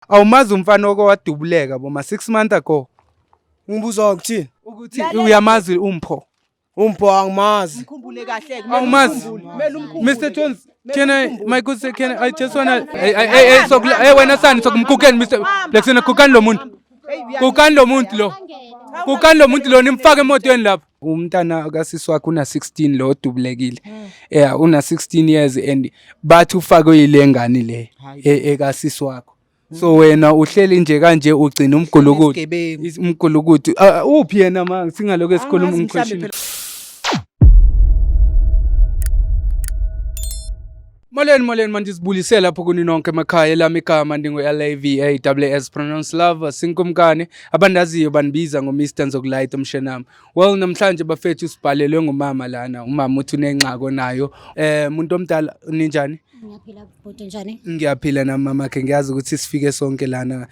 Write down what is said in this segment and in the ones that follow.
Awumazi umfana owadubuleka boma 6 months ago. Ngibuza ukuthini? Ukuthi uyamazi umpho. Umpho angimazi. Mkhumbule kahle Awumazi. Mr. Jones, my good sir, I just wanna hey wena sani sokumkukeni Mr. Lexina kukani lo muntu. Kukani lo muntu lo. Kukani lo muntu lo nimfake emotweni lapha. Umntana kasisi wakhe una 16 lo odubulekile. Yeah, una 16 years and bathi ufake yilengane le ekasisi wakho. So wena uhleli nje kanje ugcina umgulukudu uphi yena manje singaloku esikhuluma umquestion. Molweni manje sibulisela lapho kuni nonke emakhaya lami igama ndingu-LAVAWS pronounce love sinkumkane abandaziyo banibiza ngo-Mr Nzokulayita umshenami. Well namhlanje bafethu sibhalelwe ngumama lana umama uthi unengxako nayo umuntu omdala ninjani? Ngiyaphila bhuti njani? Ngiyaphila na mama ke ngiyazi ukuthi sifike sonke lana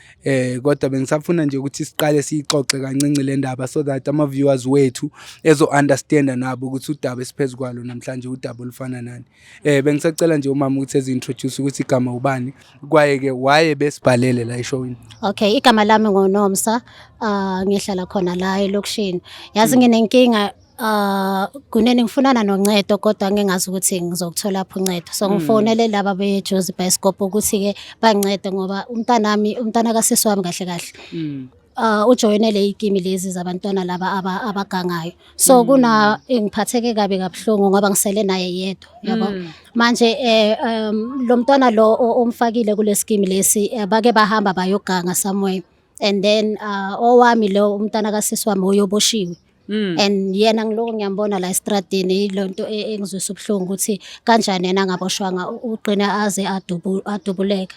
kodwa bengisafuna nje ukuthi siqale siyixoxe kancinci le ndaba so that ama viewers wethu ezo understand nabo ukuthi udaba esiphezulu namhlanje udaba olufana nani. Bengisacela nje umama ukuthi ezintroduce ukuthi igama ubani kwaye ke waye besibhalele la eshowini. Okay, igama lami ngoNomsa ngihlala khona la elokushini. Yazi nginenkinga kunene ngifunana noncedo kodwa ngingazi ukuthi ngizokuthola lapho uncedo. So ngifonele laba beJozi Bioscope ukuthi ke bangincede ngoba umntana kasisi wami kahle ujoyinele igimi lezi zabantwana laba abagangayo. So kuna ngiphatheke kabi kabuhlungu ngoba ngisele naye yedwa yabo. Manje lo mntwana lo omfakile kule scheme lesi bake bahamba bayoganga somewhere and then owami lo umntana kasisi wami uyoboshiwe. And yena ngiloko ngiyambona la estradini lonto engizwisa ubuhlungu ukuthi kanjani yena ngaboshwanga uqina aze adubuleka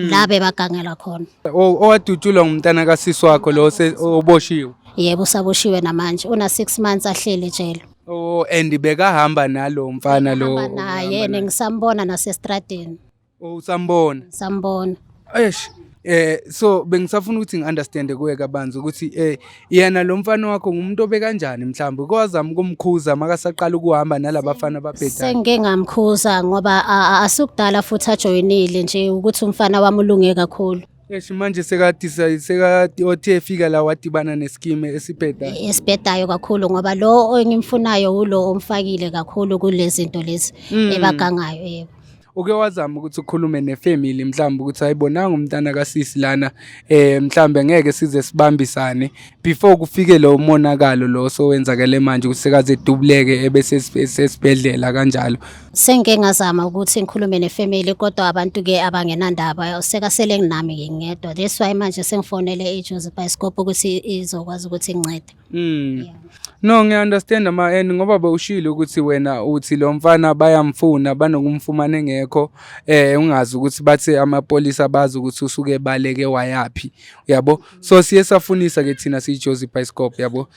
labe bagangela khona. Owadutshulwa ngumntana kasisi wakho lo oboshiwe? Yebo usaboshiwe namanje una 6 months ahlele ejele. Oh and bekahamba nalo mfana lo naye ngisambona nasestradini. Oh usambona? Sambona. Eish so bengisafuna ukuthi ngiunderstand kuwe kabanzi ukuthi yena lo mfana wakho ngumuntu obekanjani mhlawumbe kwazama ukumkhuza makasaqala ukuhamba nalabafana ababhedayo. Sengengamkhuza ngoba asukudala futhi ajoyinile nje ukuthi umfana wami ulunge kakhulu. Manje sekade othi efika la wadibana nescheme esibhedayo. Esibhedayo kakhulu ngoba lo engimfunayo ulo omfakile kakhulu kulezi zinto lezi ebagangayo yebo. Uke wazama ukuthi ukhulume nefamily mhlawumbe ukuthi ayibonanga umntana kasisi lana mhlawumbe ngeke size sibambisane before kufike lo monakalo lo sowenzakele manje ukuthi sekaze dubuleke ebese sesibhedlela kanjalo. Sengeke ngazama ukuthi ngikhulume nefamily kodwa abantu ke abangenandaba sekasele nginami ngedwa. That's why manje sengifonele iJozi Bioscope ukuthi izokwazi ukuthi ngincede. No ngiunderstand ngoba bewushilo ukuthi wena uthi lo mfana bayamfuna banokumfumana ngekho ungazi ukuthi bathi amapolisa bazi ukuthi usuke baleke wayapi yabo. So siye safunisa ke thina siJozi Bioscope yabo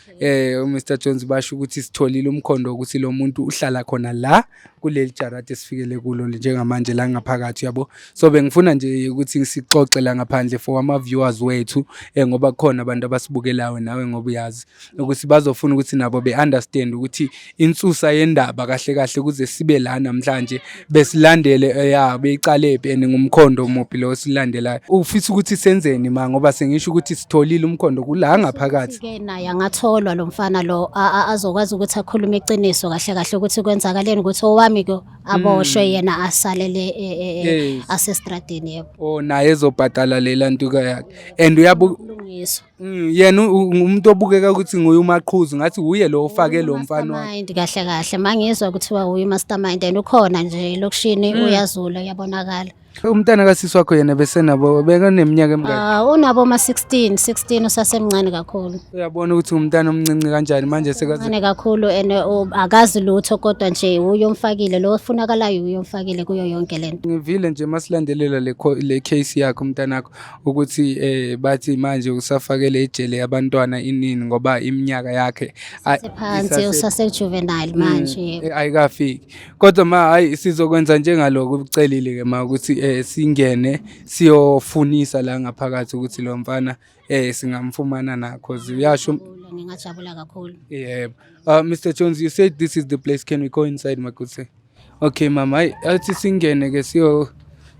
Mr Jones basho ukuthi sitholile umkhondo ukuthi lo muntu uhlala khona la kuleli jarati esifikele kulo njengamanje la ngaphakathi yabo. So bengifuna nje ukuthi ngisixoxe la ngaphandle for ama viewers wethu ngoba khona abantu abasibukelayo nawe ngoba uyazi ukuthi bazofuna ukuthi nabo be-understand ukuthi insusa yendaba kahle kuze sibe la namhlanje besilandele beyiqale ebhene ngumkhondo muphi lo silandelayo. Ufisa ukuthi senzeni ma ngoba sengisho ukuthi sitholile umkhondo kula ngaphakathi. Ke naye angatholwa lo mfana lo azokwazi ukuthi akhulume iqiniso kahle ukuthi kwenzakaleni ukuthi owami ko aboshwe yena asalele asestradini yebo. Oh naye ezobhadala lela ntuka yakhe and uyabulungiswa. Yena umuntu obukeka ukuthi nguye umaqhuzu ngathi uye lo ufake lo mfana wakhe kahle mangizwa kuthiwa uyi mastermind and ukhona nje lokushini uyazula uyabonakala. Umntana kasisi wakho yena bese nabo bekaneminyaka emingaki? Unabo ma 16 usasemncane kakhulu. Uyabona ukuthi umntana omncinci kanjani manje sekancane kakhulu and akazi lutho kodwa nje uyomfakile lo ofunakalayo uyomfakile kuyo yonke lento. Ngivile nje masilandelela le case yakho umntanakho ukuthi bathi manje usafakele ejele yabantwana inini ngoba iminyaka yakhe phansi usase-juvenile manje ayikafiki kodwa hayi sizokwenza njengaloko ucelile ke ma ukuthi singene siyofunisa la ngaphakathi ukuthi lo mfana singamfumana nakho ziyasho ngingajabula kakhulu. Yebo. Mr Jones, you said this is the place, can we go inside my good sir? Okay mama athi singene ke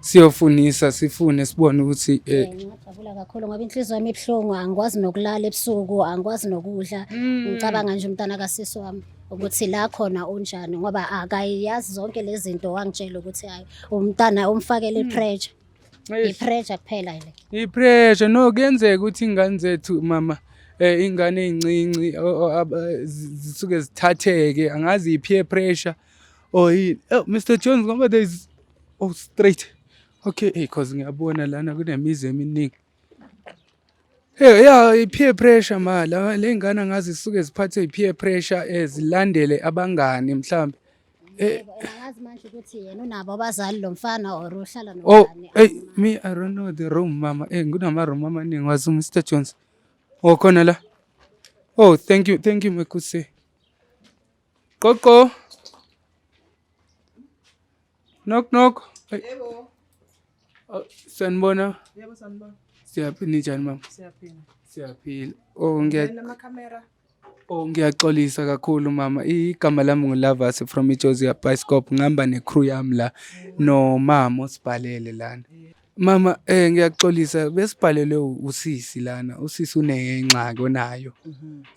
siyofunisa sifune sibone ukuthi Ngingajabula kakhulu ngoba inhliziyo yami ibuhlungu, angikwazi nokulala ebusuku, angikwazi nokudla. Ngicabanga nje umntana kasisi wami ukuthi la khona unjani ngoba akayazi zonke lezi zinto wangitshela ukuthi hayi umntana umfakele i-pressure. I-pressure kuphela le. i-pressure no kuyenzeka ukuthi ingane zethu mama ingane ey'ncinci zisuke zithatheke angazi i-peer pressure or yini. Oh Mr Jones ngoba there is straight. Okay, cause ngiyabona lana kunemizi eminingi. Yeah, i-peer pressure mala le ngane angazi zisuke ziphathe i-peer pressure zilandele abangani mhlambe. Angazi manje ukuthi yena unabo abazali lo mfana or uhlala Oh, nobani. me I don't know the room mama. Nginama-room amaningi wazi Mr Jones. Oh khona la. Oh, thank you Mekuse. Gogo. Knock knock. Yebo. Sanibona. Yebo sanibona. Siyaphila njani mama? Siyaphila. Siyaphila. Nama-camera. Ngiyaxolisa kakhulu mama. Igama lami nguLavas from iJosia Bioscope. Ngihamba necrew yami la no mama osibhalele lana. Mama ngiyaxolisa besibhalelwe usisi lana. Usisi unengxaki onayo.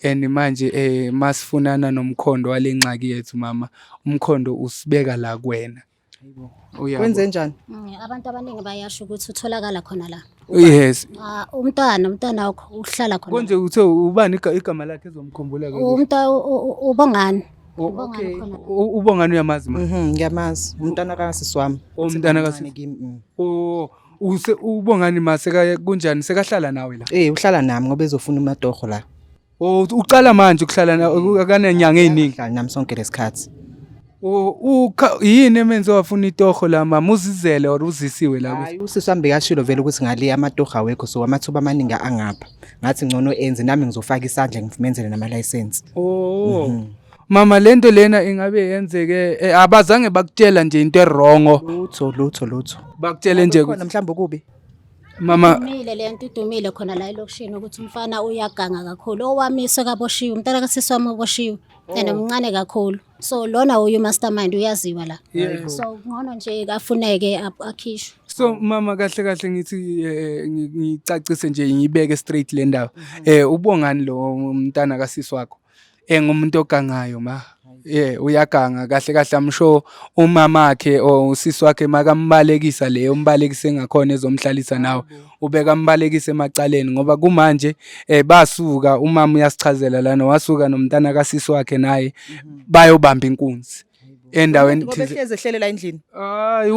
And manje masifunana nomkhondo walengxaki yethu mama. Umkhondo usibeka la kuwena. Wenze njani? Abantu abaningi bayasho ukuthi utholakala khona la. Yes. Umntana wakho uhlala khona. Konje uthe ubani igama lakhe ezomkhumbula ke? Ubongani. Okay. Ubongani uyamazi mama? Ngiyamazi. Umntana kasisi wami. Umntana kasisi. Ubongani mase kunjani sekahlala nawe la? Uhlala nami ngoba ezofuna uMatoho la. Uqala manje ukuhlala nawe akanenyanga eziningi. Uhlala nami sonke lesikhathi. Yini emenze wafuna itoho la mama uzizele or uzisiwe la? Hayi usisi wami bekashilo vele ukuthi ngale amatoho awekho so amathuba amaningi angapha. Ngathi ngcono enze nami ngizofaka isandla ngivumenzele nama license. Mama lento lena ingabe yenzeke abazange bakutshela nje into erongo. Lutho. Bakutshele nje khona mhlawumbe kubi. Mama Idumile lento idumile khona la elokishini ukuthi umfana uyaganga kakhulu. Owamise kaboshiwe, umntana kasisi wami oboshiwe. And umncane kakhulu. So lona uyu mastermind uyaziwa la. So ngcono nje afuneke akhishwe. So mama kahle ngithi ngicacise nje ngibeke straight le ndawo. Ubongani lo umntana kasisi wakho? Ngumuntu ogangayo ma. Uyaganga kahle I'm sure umama wakhe or usisi wakhe makambalekisa le umbalekise ngakhona ezomhlalisa nawe ubeka umbalekise emacaleni ngoba kumanje basuka umama uyasichazela lana wasuka nomntana kasisi wakhe naye bayobamba inkunzi endaweni Behleze ehlelela endlini. Hayi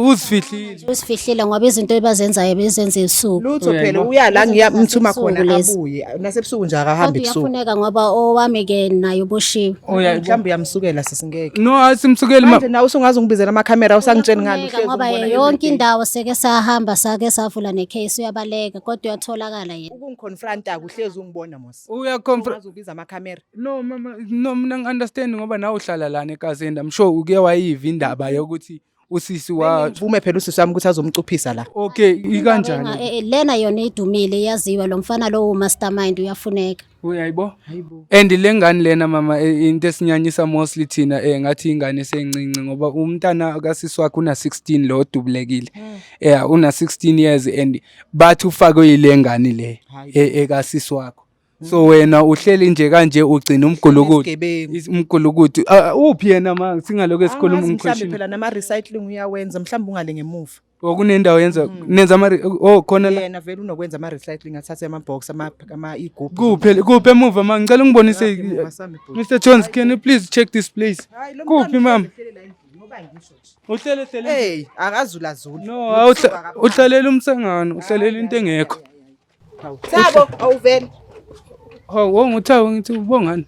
Usifihlile ngoba izinto ebazenzayo bezenza ebusuku. Lutho phela uya la ngiyamthuma khona abuye. Nasebusuku nje akahambi Kodwa ebusuku. uyafuneka ngoba owami ke naye uboshiwe. Mhlawumbe uyamsukela sisingeke. No asimsukeli Manje nawe usungaze ungibizela ama-camera usangitshela ngani Uyafuneka ngoba yonke indawo seke sahamba sake savula necase uyabaleka kodwa uyatholakala yena. Ukungiconfronta kuhlezi ungibona mos. uyaconfront Ubiza ama-camera. no mama no mina ngi-understand ngoba nawe uhlala lana eKazenda I'm sure uke wayiva indaba yokuthi usisi wa Vume phela usisi wami ukuthi azomcuphisa la. okay ikanjani Lena yona idumile yaziwa lo mfana lo mastermind uyafuneka. uyayibo and lengane lena mama into esinyanyisa mostly thina ngathi ingane esencinci ngoba umntana kasisi wakhe una 16 lo odubulekile una 16 years and bathi ufakwe yilengane le ekasisi wakho. So wena uhleli nje kanje ugcina umgulukuthi uphi yena ma singaloku esikhuluma Mhlawumbe umquestion phela nama-recycling uyawenza mhlawumbe ungale ngemuva. okunendawo yenza nenza khona la Yena vele unokwenza ama-recycling athathe amabhox igubhu. kuphi emuva ma ngicela ungibonise Mr Jones can you please check this place kuphi mama uhlele Akazulazula. no uhlalela umsangano uhlalela into engekho Thabo awuveli. nguthawo ngithi ubongani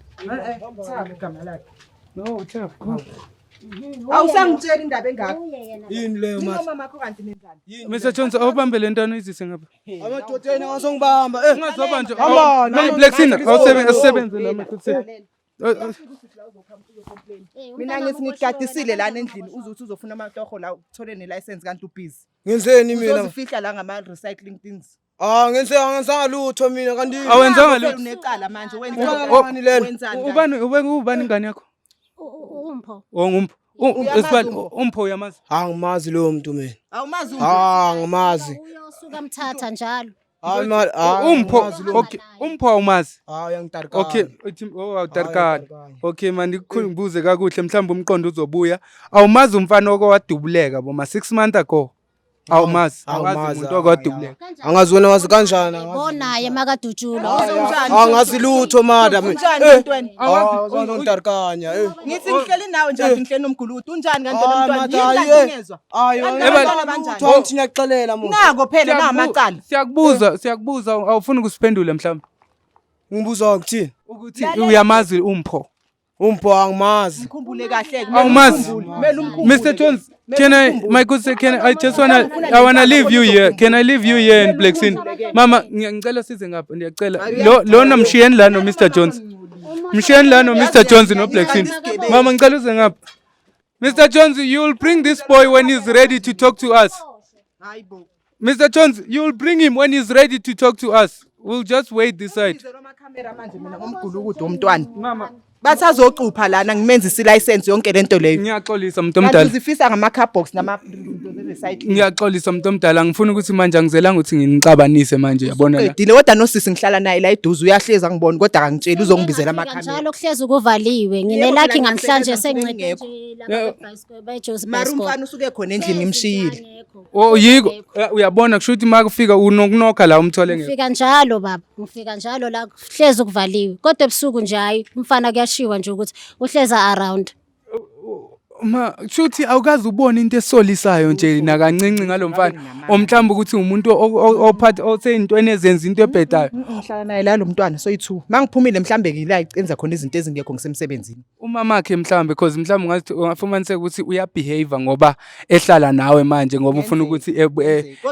Thabo igama lakhe. no uthabo Awusangitshela indaba engaka. Yini leyo manje? Mama makho kanti nenzani? Mr Jones awubambe le ntwana izise ngapha Amadodeni ngasongibamba. ungazobamba nje Come on, Black Sina awusebenze la mathutse Mina ngithi ngikadisile lana endlini uzuthi uzofuna amatoho la uthole nelicense kanti ubhizi. Ngenzeni mina? Uzozifihla la ngama-recycling things. Ngenzanga lutho mina kanti. awenzanga lutho Unecala manje Ngani lena? wenzani? ubani ingane yakho Umpho. Ngumpho Umpho uyamazi? Angimazi lowo muntu mina. Awumazi Angimazi. Uyosuka mthatha njalo. Umpho awumazi? Uyangitarikana. Okay, awutarikana. Okay manje ngikubuze kakuhle mhlawumbe umqondo uzobuya. Awumazi umfana owadubuleka boma 6 months ago. Awumazi umuntu owadubuleka. Angazi wena wazi kanjani? Bonaye makadutshulwa. Angazi lutho madam. Unjani kantweni? Awazi ungitarikanya. Ngithi ngihleli nawe nje ngihleli nomguludu. Unjani kantweni mntwana? Yini ngezwa? Lutho ngithi ngiyaxolela muntu. Nako phela namacala. Siyakubuza awufuni ukusiphendula mhlawumbe. Ngibuza ukuthini? Ukuthi uyamazi umpho. Umpho angimazi. Ngikhumbule kahle. Awumazi? Mr. Jones, my good sir, I wanna leave you here. Can I leave you here in Blackson? Mama, ngicela size ngapha ngiyacela. Lona mshiyeni la no Mr. Jones. Mshiyeni la no Mr. Jones no Blackson. Mama ngicela uze ngapha. Mr. Jones, you will bring this boy when he's ready to talk to us. Hayibo. Mr. Jones, you will bring him when he's ready to talk to us. We'll just wait this side. Camera manje mina ngomgulukudu womntwana. Mama, Bathi azocupha lana ngimenzisa ilicense yonke lento leyo. ngiyaxolisa umuntu omdala. Uzifisa ngama car box nama recycling. Ngiyaxolisa umuntu omdala. Ngifuna ukuthi manje angizelanga ukuthi nginicabanise manje yabona la. Qedile kodwa nosisi ngihlala naye la eduze uyahleza ngibona kodwa akangitsheli uzongibizela ama camera. Njalo kuhlezi kuvaliwe. Nginelakhi ngamhlanje sengincede nje la Mara umfana usuke khona endlini ngimshiyile. Oh yiko uyabona kusho ukuthi makufika unokunokha la umthole ngeke. Ngifika njalo baba, ngifika njalo la kuhlezi kuvaliwe. Kodwa ebusuku nje hayi umfana kuyashiwa nje ukuthi uhleza around. Shuthi awukazi ubona into esolisayo nje nakancinci ngalomfana omhlamba ukuthi umuntu ophatha oseyintweni ezenza into ebhedayo. Ngihlala naye la lo mntwana soyi2. Mangiphumile mhlambe ngila icenza khona izinto ezingekho ngisemsebenzini. Umamakhe mhlambe because mhlambe ngathi ungafumaniseka ukuthi uyabehave ngoba ehlala nawe manje ngoba ufuna ukuthi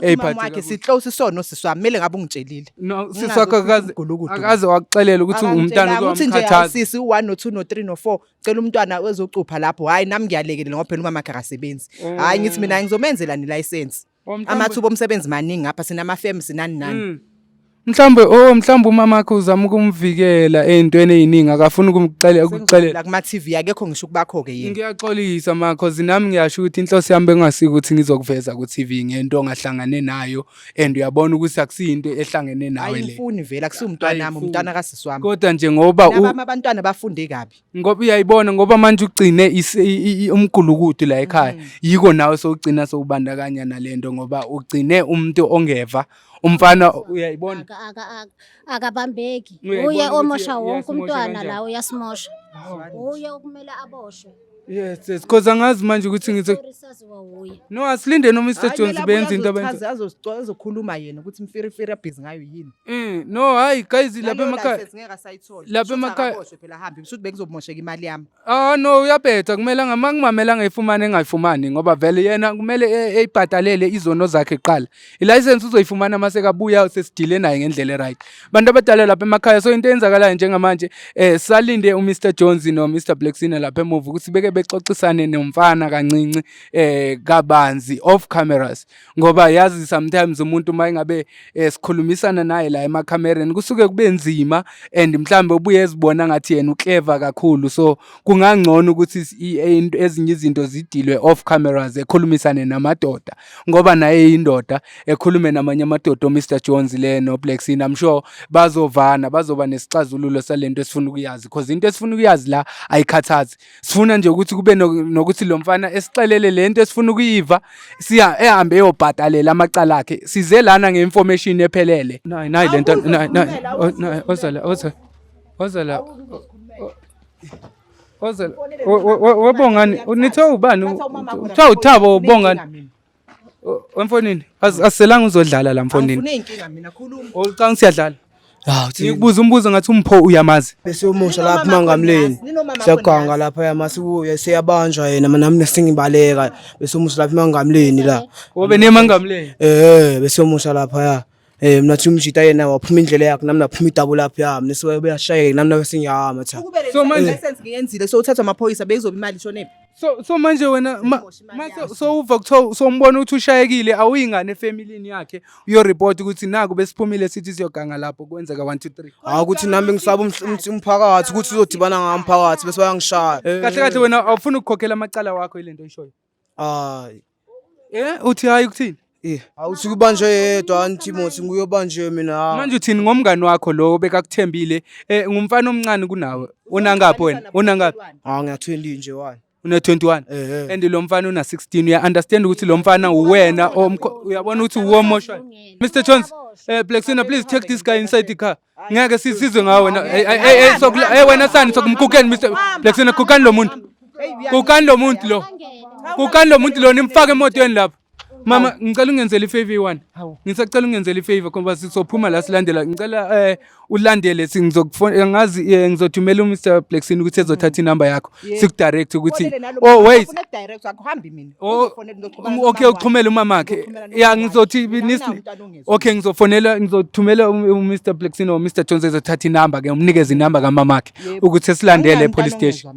eyiphathe wakhe siclose sona siswami mele ngabe ungitshelile. No siswakho akaze wakuxelela ukuthi umntana uzomkhathaza. Sisi u1 no2 no3 no4 cela umntwana wezocupha lapho hayi nami ngiyalekelela ngoba phela umamakhe akasebenzi. Hayi ngithi mina ngizomenzela ni license. Amathuba omsebenzi maningi ngapha sinama firm sinani nani. Mhlambe umamakhe uzama ukumvikela ezintweni eziningi akafuni ukuxelela la kuma TV akekho ngisho kubakho ke yini. Ngiyaxolisa makho zinami ngiyasho ukuthi inhloso yami bengasiki ukuthi ngizokuveza ku TV ngento ongahlangane nayo and uyabona ukuthi akusinto ehlangene nawe le. Ayifuni vela kusumntwana nami umntwana kasisi wami. Kodwa nje ngoba abantwana bafunde kabi. Ngoba uyayibona ngoba manje ugcine umgulukudu la ekhaya yiko nawe sowugcina sowubandakanya nalento ngoba ugcine umuntu ongeva umfana uyayibona akabambeki uye omosha wonke umntwana la uyasimosha uye okumele aboshwe. Yes because angazi manje ukuthi ngithi no asilinde no Mr Jones benza into abenza azokhuluma yena ukuthi mfirifiri abhizi ngayo yini. No hayi guys lapha emakhaya lapha emakhaya phela hambi usuthi bekuzomosheka imali yami. No uyabhetha kumele ngamakumamela ngayifumana engayifumani ngoba vele yena kumele eyibhatalele izono zakhe eqala ilicense uzoyifumana mase kabuya sesidile naye ngendlela eright. Bantu abadala lapha emakhaya so into eyenzakalayo njengamanje salinde uMr Jones no Mr Blackson lapha emuva ukuthi beke bexoxisane nomfana kancinci kabanzi off cameras ngoba yazi sometimes umuntu mayingabe sikhulumisana naye la emakhamereni kusuke kube nzima and mhlambe ubuye ezibona ngathi yena uclever kakhulu so kungangcono ukuthi ezinye izinto zidilwe off cameras ekhulumisane namadoda ngoba naye indoda ekhulume namanye amadoda Mr Jones le no Blackson I'm sure bazovana bazoba nesixazululo salento esifuna ukuyazi because into esifuna ukuyazi la ayikhathazi sifuna nje ukuthi kube nokuthi lo mfana esixelele lento esifuna ukuyiva siya ehambe eyobhatalela amacala akhe size lana ngeinformation ephelele nayi lento ozala wabongani unithe ubani uthiwa uThabo ubongani emfonini asiselanga uzodlala la mfonini Ngifuna inkinga mina khuluma. Ucanga siyadlala Ngikubuza umbuzo ngathi umpho uyamazi bese umusha lapha mangamleni. Siyaganga lapha yamasibuye siyabanjwa yena nami nesingibaleka bese umusha lapha mangamleni la. Obe nemangamleni Bese umusha lapha mina thi umjita yena waphuma indlela yakhe nami naphuma idabo lapha yami nesiwe beyashayeka nami nawe singiyama cha. So manje license ngiyenzile so uthatha amaphoyisa bezoba imali shonephi. So manje wena so uva kuthiwa so umbona ukuthi ushayekile awuyingane efamilini yakhe uyoreport ukuthi naku besiphumile sithi siyoganga lapho kwenzeka 1 2 3. Hayi ukuthi nami ngisaba umphakathi ukuthi uzodibana ngamphakathi bese bayangishaya. Kahle wena awufuna ukukhokhela amacala wakho ilento oyishoyo. Hayi. Uthi hayi ukuthini? Awuthi kubanjwe yedwa Timothy nguyobanjwe mina. Manje uthini ngomngani wakho lo bekakuthembile ngumfana omncane kunawe unangaphi wena unangaphi? Ngiya-20 nje wani. Una 21 and lo mfana una 16 uya understand ukuthi lo mfana uwena uyabona ukuthi uwomoshwa. Mr Jones Plexina please take this guy inside the car. Ngeke sisizwe ngawe wena wena sani sokumkukeni Mr Plexina kukani lo muntu. Kukani lo muntu lo. Kukani lo muntu lo nimfake emotweni lapha. Mama ngicela ungenzele ifavor one. Ngisacela ungenzele ifavor ngoba sizophuma la silandela. Ngicela ulandele ngizokufona ngazi ngizothumela uMr Plexin ukuthi ezothatha inamba yakho. Sikudirect ukuthi wait. Direct akuhambi mina. Okay uxhumele umama wakhe. Ya ngizothi okay ngizothumela uMr Plexin or Mr Jones ezothatha inamba ke umnikeze inamba kamama wakhe ukuthi esilandele epolice station.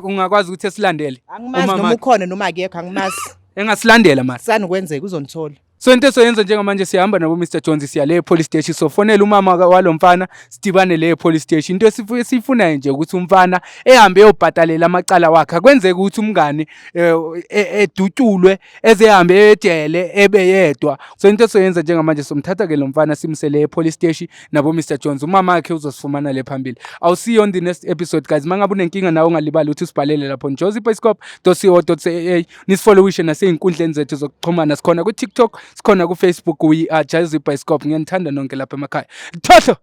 Ungakwazi ukuthi esilandele umama noma ukhona noma akekho angimazi. Engasilandela manje Sani kwenzeka uzonithola. So into soyenza njengamanje siyahamba nabo Mr Jones siya le police station so fonela umama walomfana sidibane le police station into esifuna nje ukuthi umfana ehambe eyobhatalela amacala wakhe kwenzeka ukuthi umngane edutshulwe ezehambe ejele ebe yedwa so into soyenza njengamanje somthatha ke lo mfana simsele e police station nabo Mr Jones umama wakhe uzosifumana le phambili. I'll see you on the next episode guys mangabe unenkinga nawe ungalibali ukuthi usibhalele lapho jozibioscope.co.za nisifollowishe naseinkundleni zethu zokuxhumana sikhona ku TikTok sikhona ku Facebook we are Jazzy Bioscope ngiyanithanda nonke lapha emakhaya. Thohlo